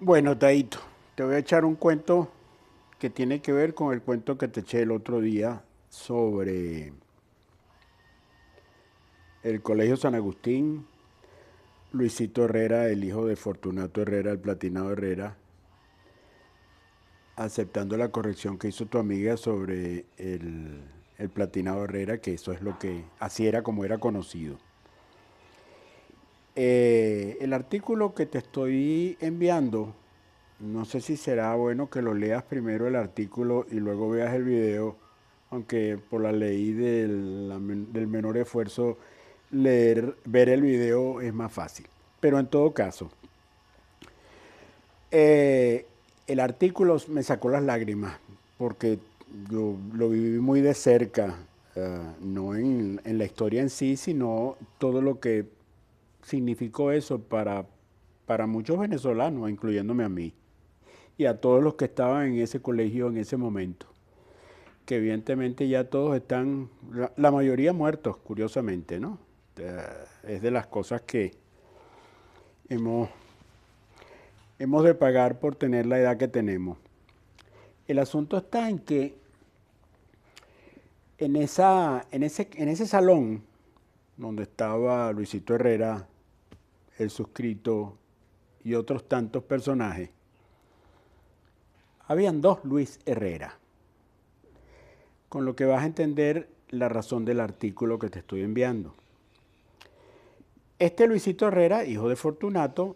Bueno, Taito, te voy a echar un cuento que tiene que ver con el cuento que te eché el otro día sobre el Colegio San Agustín, Luisito Herrera, el hijo de Fortunato Herrera, el platinado Herrera, aceptando la corrección que hizo tu amiga sobre el platinado Herrera, que eso es lo que, así era como era conocido. El artículo que te estoy enviando, no sé si será bueno que lo leas primero el artículo y luego veas el video, aunque por la ley del menor esfuerzo ver el video es más fácil. Pero en todo caso, eh, el artículo me sacó las lágrimas porque yo lo viví muy de cerca, no en la historia en sí, sino todo lo que significó eso para muchos venezolanos, incluyéndome a mí, y a todos los que estaban en ese colegio en ese momento, que evidentemente ya todos están, la mayoría muertos, curiosamente, ¿no? Es de las cosas que hemos, hemos de pagar por tener la edad que tenemos. El asunto está en que en ese salón donde estaba Luisito Herrera, el suscrito y otros tantos personajes, habían dos Luis Herrera, con lo que vas a entender la razón del artículo que te estoy enviando. Este Luisito Herrera, hijo de Fortunato,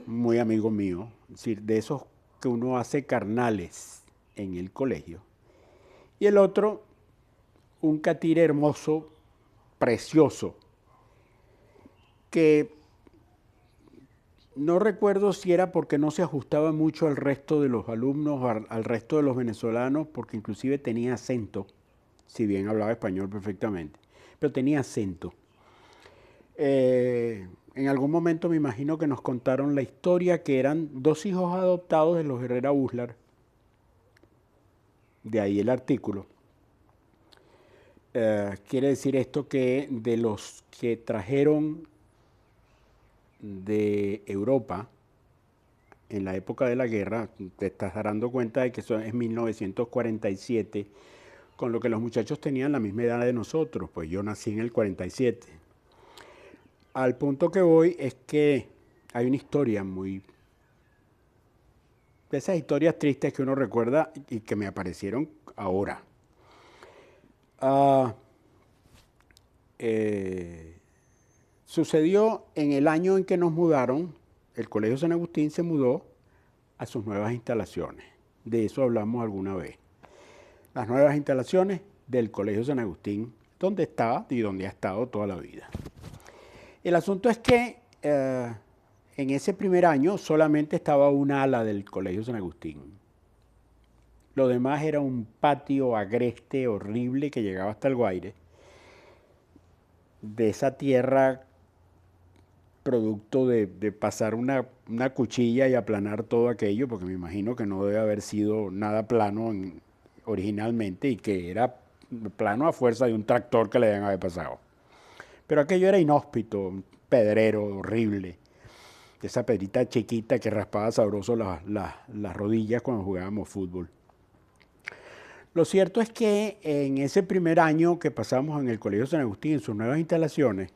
muy amigo mío, es decir, de esos que uno hace carnales en el colegio. Y el otro, un catire hermoso, precioso, que no recuerdo si era porque no se ajustaba mucho al resto de los alumnos, al resto de los venezolanos, porque inclusive tenía acento, si bien hablaba español perfectamente, pero tenía acento. En algún momento me imagino que nos contaron la historia que eran dos hijos adoptados de los Herrera Uslar, de ahí el artículo. Quiere decir esto que de los que trajeron de Europa en la época de la guerra, te estás dando cuenta de que eso es 1947, con lo que los muchachos tenían la misma edad de nosotros, pues yo nací en el 47. Al punto que voy es que hay una historia muy de esas historias tristes que uno recuerda y que me aparecieron ahora. Ah, eh, Sucedió en el año en que nos mudaron, el Colegio San Agustín se mudó a sus nuevas instalaciones. De eso hablamos alguna vez. Las nuevas instalaciones del Colegio San Agustín, donde estaba y donde ha estado toda la vida. El asunto es que en ese primer año solamente estaba una ala del Colegio San Agustín. Lo demás era un patio agreste, horrible, que llegaba hasta el Guaire. De esa tierra producto de pasar una cuchilla y aplanar todo aquello, porque me imagino que no debe haber sido nada plano originalmente y que era plano a fuerza de un tractor que le deben haber pasado. Pero aquello era inhóspito, un pedrero horrible, esa pedrita chiquita que raspaba sabroso las rodillas cuando jugábamos fútbol. Lo cierto es que en ese primer año que pasamos en el Colegio San Agustín, en sus nuevas instalaciones,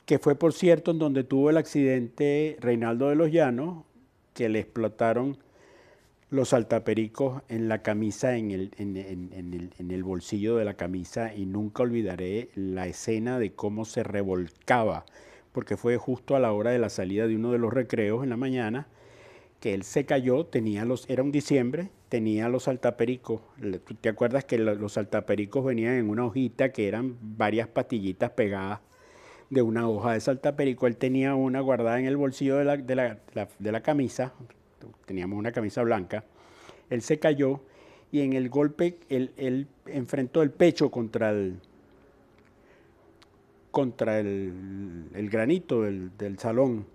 que fue por cierto en donde tuvo el accidente Reinaldo de los Llanos, que le explotaron los saltapericos en la camisa, en el bolsillo de la camisa, y nunca olvidaré la escena de cómo se revolcaba, porque fue justo a la hora de la salida de uno de los recreos en la mañana, que él se cayó, era un diciembre, tenía los saltapericos. ¿Tú te acuerdas que los saltapericos venían en una hojita que eran varias pastillitas pegadas de una hoja de saltaperico? Él tenía una guardada en el bolsillo de la camisa, teníamos una camisa blanca. Él se cayó y en el golpe él enfrentó el pecho contra el granito del salón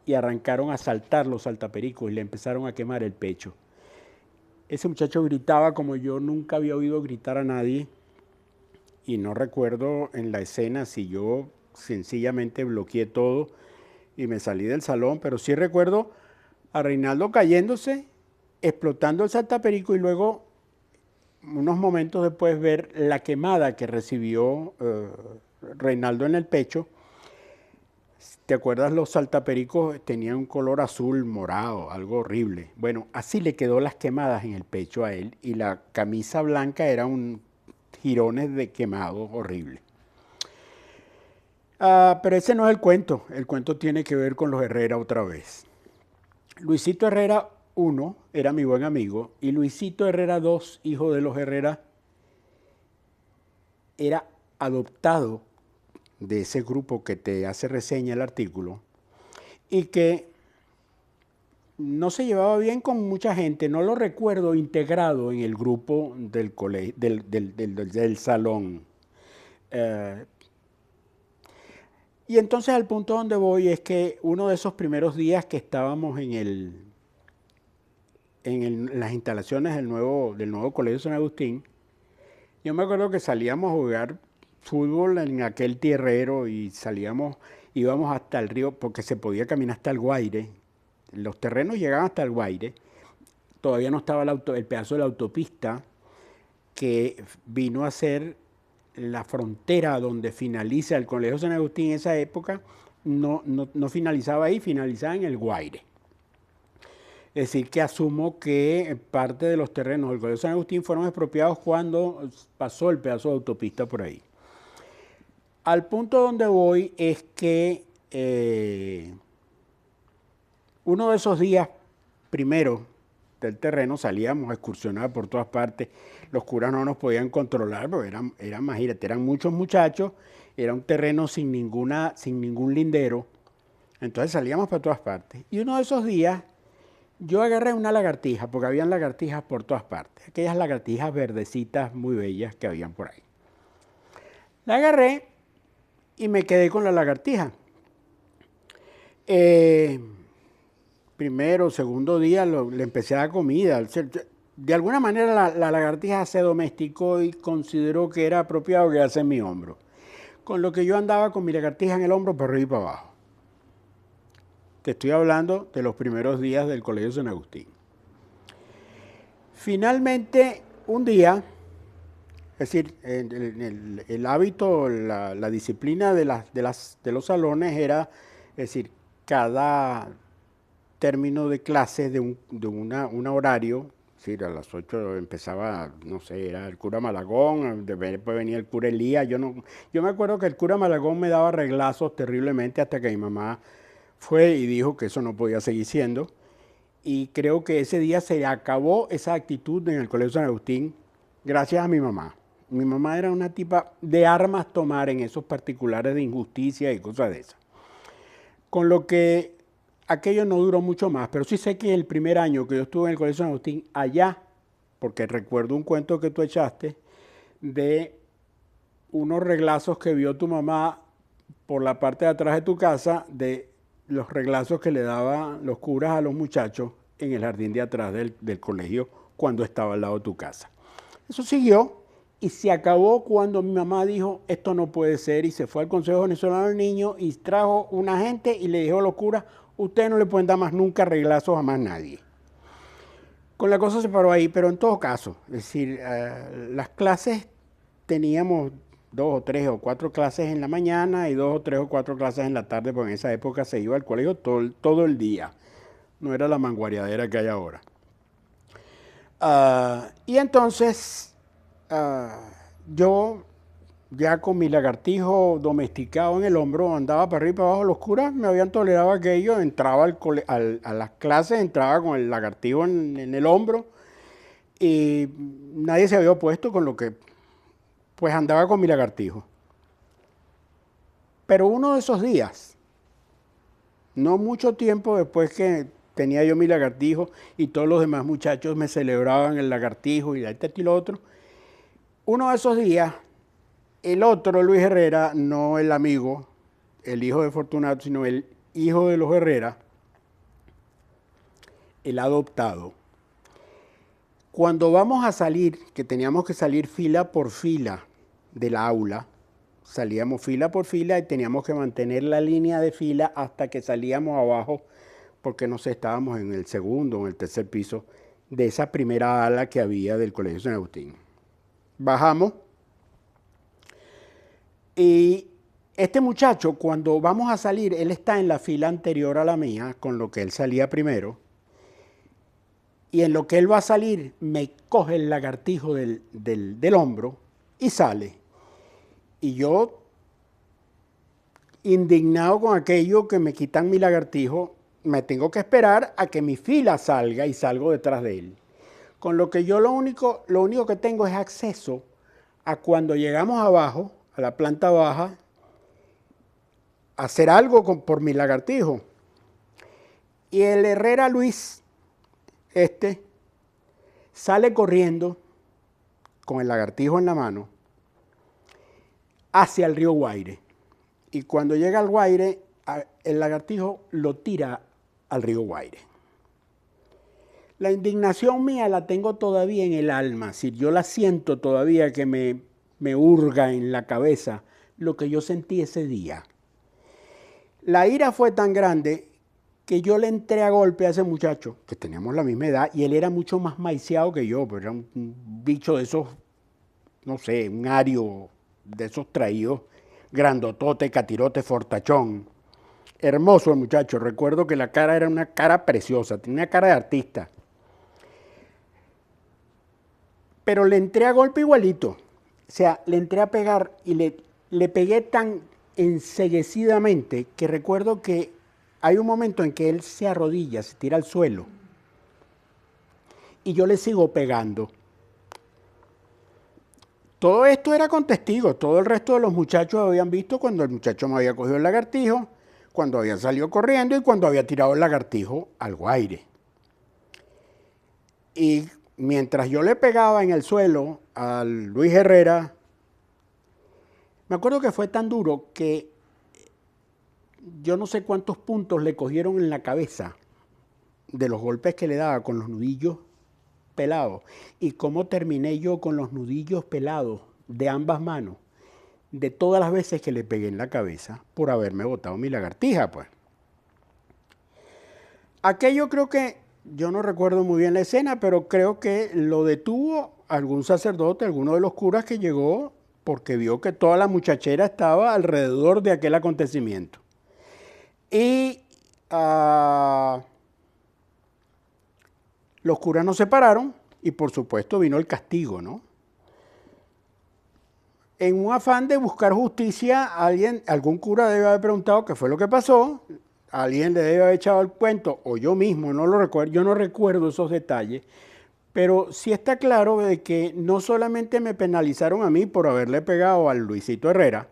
y arrancaron a saltar los saltapericos y le empezaron a quemar el pecho. Ese muchacho gritaba como yo nunca había oído gritar a nadie, y no recuerdo en la escena si yo sencillamente bloqueé todo y me salí del salón, pero sí recuerdo a Reinaldo cayéndose, explotando el saltaperico y luego, unos momentos después, ver la quemada que recibió Reinaldo en el pecho. ¿Te acuerdas? Los saltapericos tenían un color azul, morado, algo horrible. Bueno, así le quedó las quemadas en el pecho a él y la camisa blanca era un jirones de quemado horrible. Pero ese no es el cuento tiene que ver con los Herrera otra vez. Luisito Herrera I era mi buen amigo y Luisito Herrera II, hijo de los Herrera, era adoptado de ese grupo que te hace reseña el artículo y que no se llevaba bien con mucha gente, no lo recuerdo integrado en el grupo del, del salón. Y entonces al punto donde voy es que uno de esos primeros días que estábamos en las instalaciones del nuevo Colegio San Agustín, yo me acuerdo que salíamos a jugar fútbol en aquel tierrero y íbamos hasta el río porque se podía caminar hasta el Guaire. Los terrenos llegaban hasta el Guaire. Todavía no estaba el pedazo de la autopista que vino a ser la frontera donde finaliza el Colegio San Agustín en esa época. No finalizaba ahí, finalizaba en el Guaire. Es decir, que asumo que parte de los terrenos del Colegio San Agustín fueron expropiados cuando pasó el pedazo de autopista por ahí. Al punto donde voy es que uno de esos días primero del terreno salíamos a excursionar por todas partes. Los curas no nos podían controlar, porque imagínate, eran muchos muchachos, era un terreno sin ningún lindero. Entonces salíamos para todas partes. Y uno de esos días yo agarré una lagartija, porque habían lagartijas por todas partes. Aquellas lagartijas verdecitas muy bellas que habían por ahí. La agarré y me quedé con la lagartija. Primero, segundo día le empecé a dar comida. De alguna manera la lagartija se domesticó y consideró que era apropiado quedarse en mi hombro. Con lo que yo andaba con mi lagartija en el hombro para arriba y para abajo. Te estoy hablando de los primeros días del Colegio San Agustín. Finalmente, un día, es decir, el hábito, la disciplina de los salones era, es decir, cada término de clase de un horario, es decir, a las 8 empezaba, no sé, era el cura Malagón, después venía el cura Elías. Yo me acuerdo que el cura Malagón me daba reglazos terriblemente hasta que mi mamá fue y dijo que eso no podía seguir siendo. Y creo que ese día se acabó esa actitud en el Colegio San Agustín gracias a mi mamá. Mi mamá era una tipa de armas tomar en esos particulares de injusticia y cosas de esas. Con lo que aquello no duró mucho más, pero sí sé que el primer año que yo estuve en el Colegio San Agustín, allá, porque recuerdo un cuento que tú echaste de unos reglazos que vio tu mamá por la parte de atrás de tu casa, de los reglazos que le daban los curas a los muchachos en el jardín de atrás del colegio cuando estaba al lado de tu casa. Eso siguió y se acabó cuando mi mamá dijo, esto no puede ser, y se fue al Consejo Venezolano del Niño y trajo una gente y le dijo a los curas, ustedes no le pueden dar más nunca reglazos a más nadie. Con la cosa se paró ahí, pero en todo caso, es decir, las clases teníamos 2 o 3 o 4 clases en la mañana y 2 o 3 o 4 clases en la tarde, porque en esa época se iba al colegio todo el día. No era la manguareadera que hay ahora. Y entonces yo ya con mi lagartijo domesticado en el hombro andaba para arriba y para abajo. Los curas me habían tolerado aquello, entraba a las clases, entraba con el lagartijo en el hombro y nadie se había opuesto, con lo que pues andaba con mi lagartijo. Pero uno de esos días, no mucho tiempo después que tenía yo mi lagartijo y todos los demás muchachos me celebraban el lagartijo y este y lo otro, uno de esos días, el otro, Luis Herrera, no el amigo, el hijo de Fortunato, sino el hijo de los Herrera, el adoptado, cuando vamos a salir, que teníamos que salir fila por fila del aula, salíamos fila por fila y teníamos que mantener la línea de fila hasta que salíamos abajo, porque no sé, estábamos en el segundo o en el tercer piso de esa primera ala que había del Colegio San Agustín. Bajamos y este muchacho, cuando vamos a salir, él está en la fila anterior a la mía, con lo que él salía primero, y en lo que él va a salir, me coge el lagartijo del hombro y sale. Y yo, indignado con aquello que me quitan mi lagartijo, me tengo que esperar a que mi fila salga y salgo detrás de él. Con lo que yo lo único que tengo es acceso a cuando llegamos abajo, a la planta baja, hacer algo por mi lagartijo. Y el Herrera Luis, sale corriendo con el lagartijo en la mano hacia el río Guaire. Y cuando llega al Guaire, el lagartijo lo tira al río Guaire. La indignación mía la tengo todavía en el alma, si yo la siento todavía que me hurga en la cabeza lo que yo sentí ese día. La ira fue tan grande que yo le entré a golpe a ese muchacho, que teníamos la misma edad, y él era mucho más maiciado que yo, pero era un bicho de esos, no sé, un ario de esos traídos, grandotote, catirote, fortachón. Hermoso el muchacho, recuerdo que la cara era una cara preciosa, tenía una cara de artista. Pero le entré a golpe igualito, o sea, le entré a pegar y le pegué tan enceguecidamente que recuerdo que hay un momento en que él se arrodilla, se tira al suelo y yo le sigo pegando. Todo esto era con testigos, todo el resto de los muchachos habían visto cuando el muchacho me había cogido el lagartijo, cuando había salido corriendo y cuando había tirado el lagartijo al Guaire. Y mientras yo le pegaba en el suelo a Luis Herrera, me acuerdo que fue tan duro que yo no sé cuántos puntos le cogieron en la cabeza de los golpes que le daba con los nudillos pelados. Y cómo terminé yo con los nudillos pelados de ambas manos, de todas las veces que le pegué en la cabeza por haberme botado mi lagartija, pues. Aquello creo que, yo no recuerdo muy bien la escena, pero creo que lo detuvo algún sacerdote, alguno de los curas que llegó, porque vio que toda la muchachera estaba alrededor de aquel acontecimiento. Y los curas nos separaron y por supuesto vino el castigo, ¿no? En un afán de buscar justicia, algún cura debe haber preguntado qué fue lo que pasó, alguien le debe haber echado el cuento, o yo mismo, no lo recuerdo, yo no recuerdo esos detalles, pero sí está claro de que no solamente me penalizaron a mí por haberle pegado al Luisito Herrera,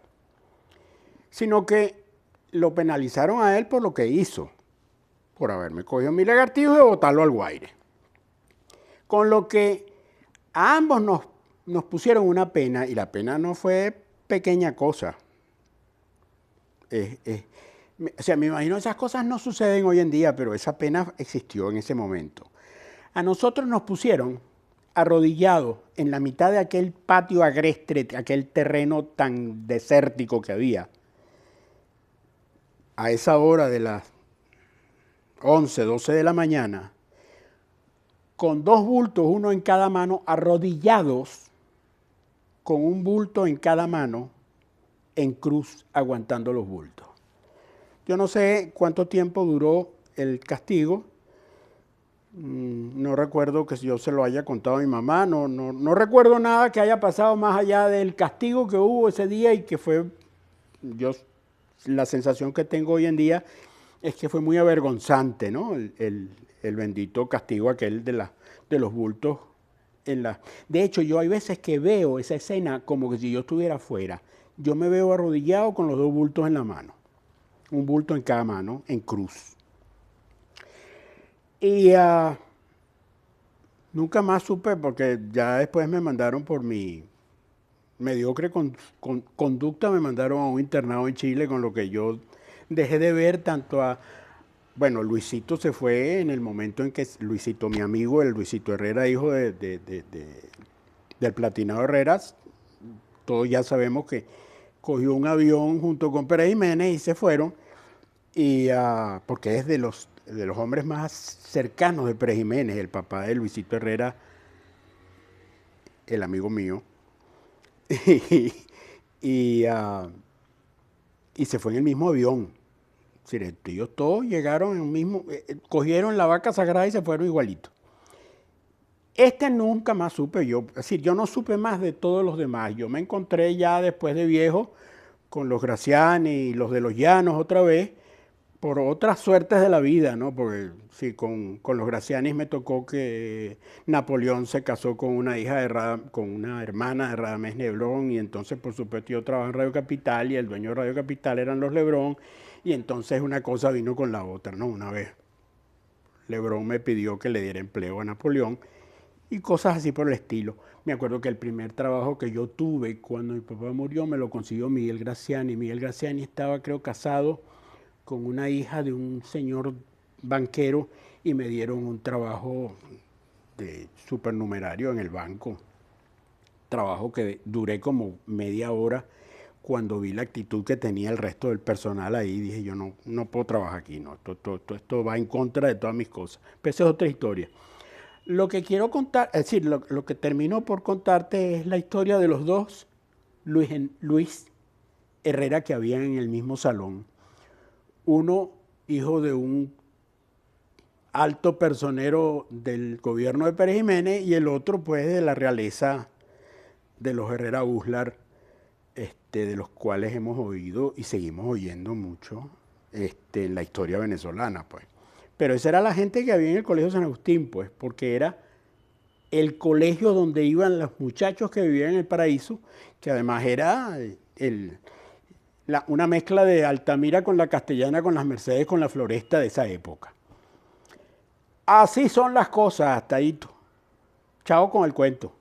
sino que lo penalizaron a él por lo que hizo, por haberme cogido mi lagartijo y botarlo al Guaire. Con lo que a ambos nos pusieron una pena, y la pena no fue pequeña cosa. O sea, me imagino esas cosas no suceden hoy en día, pero esa pena existió en ese momento. A nosotros nos pusieron arrodillados en la mitad de aquel patio agreste, aquel terreno tan desértico que había, a esa hora de las 11, 12 de la mañana, con dos bultos, uno en cada mano, arrodillados, con un bulto en cada mano, en cruz, aguantando los bultos. Yo no sé cuánto tiempo duró el castigo, no recuerdo que yo se lo haya contado a mi mamá, no recuerdo nada que haya pasado más allá del castigo que hubo ese día y que fue, la sensación que tengo hoy en día es que fue muy avergonzante, ¿no? El bendito castigo aquel de los bultos. De hecho, yo hay veces que veo esa escena como que si yo estuviera afuera. Yo me veo arrodillado con los dos bultos en la mano. Un bulto en cada mano, en cruz. Y nunca más supe, porque ya después me mandaron por mi mediocre conducta, me mandaron a un internado en Chile, con lo que yo dejé de ver tanto a... Bueno, Luisito se fue en el momento en que Luisito, mi amigo, el Luisito Herrera, hijo del Platinado Herreras, todos ya sabemos que cogió un avión junto con Pérez Jiménez y se fueron, y, porque es de los hombres más cercanos de Pérez Jiménez, el papá de Luisito Herrera, el amigo mío, y, y se fue en el mismo avión. Es decir, ellos todos llegaron en el mismo, cogieron la vaca sagrada y se fueron igualitos. Nunca más supe yo, es decir, yo no supe más de todos los demás. Yo me encontré ya después de viejo con los Graciani y los de los Llanos otra vez, por otras suertes de la vida, ¿no? Porque sí, con los Graciani me tocó que Napoleón se casó con una con una hermana de Radamés Lebrón, y entonces por supuesto yo trabajaba en Radio Capital y el dueño de Radio Capital eran los Lebrón, y entonces una cosa vino con la otra, ¿no? Una vez Lebrón me pidió que le diera empleo a Napoleón y cosas así por el estilo. Me acuerdo que el primer trabajo que yo tuve cuando mi papá murió me lo consiguió Miguel Graciani. Miguel Graciani estaba, creo, casado con una hija de un señor banquero y me dieron un trabajo de supernumerario en el banco. Trabajo que duré como media hora. Cuando vi la actitud que tenía el resto del personal ahí, dije yo no puedo trabajar aquí, no, esto va en contra de todas mis cosas. Pero esa es otra historia. Lo que quiero contar, es decir, lo que termino por contarte es la historia de los dos Luis Herrera que habían en el mismo salón. Uno, hijo de un alto personero del gobierno de Pérez Jiménez, y el otro, pues, de la realeza de los Herrera Uslar, de los cuales hemos oído y seguimos oyendo mucho en la historia venezolana, pues. Pero esa era la gente que había en el Colegio San Agustín, pues, porque era el colegio donde iban los muchachos que vivían en el Paraíso, que además era una mezcla de Altamira con la Castellana, con las Mercedes, con la Floresta de esa época. Así son las cosas, Taito. Chao con el cuento.